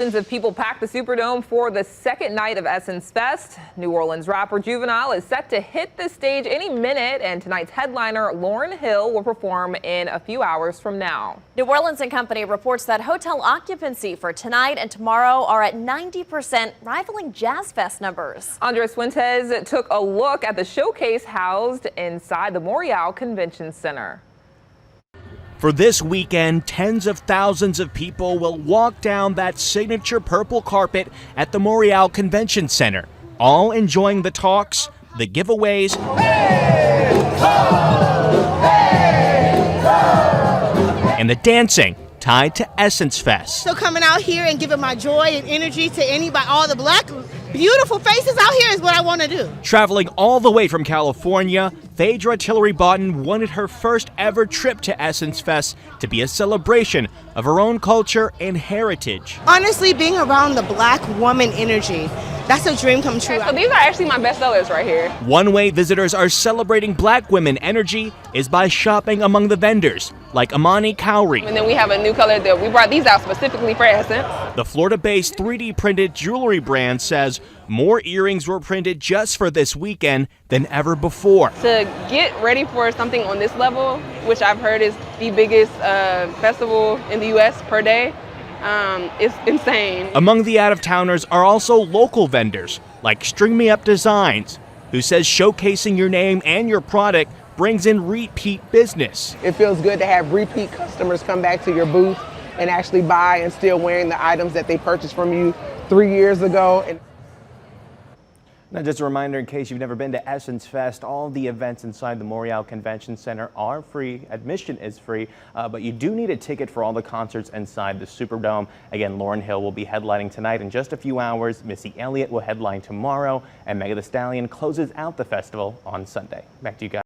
Thousands of people packed the Superdome for the second night of Essence Fest. New Orleans rapper Juvenile is set to hit the stage any minute, and tonight's headliner Lauryn Hill will perform in a few hours from now. New Orleans and Company reports that hotel occupancy for tonight and tomorrow are at 90%, rivaling Jazz Fest numbers. Andres Fuentes took a look at the showcase housed inside the Montreal Convention Center. For this weekend, tens of thousands of people will walk down that signature purple carpet at the Montreal Convention Center, all enjoying the talks, the giveaways, and the dancing tied to Essence Fest. So coming out here and giving my joy and energy to anybody, all the black beautiful faces out here is what I want to do. Traveling all the way from California, Phaedra Tillery Boughton wanted her first ever trip to Essence Fest to be a celebration of her own culture and heritage. Honestly, being around the black woman energy, that's a dream come true. So these are actually my best sellers right here. One way visitors are celebrating black women energy is by shopping among the vendors, like Amani Cowrie. And then we have a new color that we brought these out specifically for Essence. The Florida-based 3D printed jewelry brand says more earrings were printed just for this weekend than ever before. To get ready for something on this level, which I've heard is the biggest festival in the U.S. per day, it's insane. Among the out-of-towners are also local vendors, like String Me Up Designs, who says showcasing your name and your product brings in repeat business. It feels good to have repeat customers come back to your booth and actually buy and still wearing the items that they purchased from you 3 years ago. Now, just a reminder, in case you've never been to Essence Fest, all the events inside the Montreal Convention Center are free. Admission is free, but you do need a ticket for all the concerts inside the Superdome. Again, Lauryn Hill will be headlining tonight in just a few hours. Missy Elliott will headline tomorrow, and Megan Thee Stallion closes out the festival on Sunday. Back to you guys.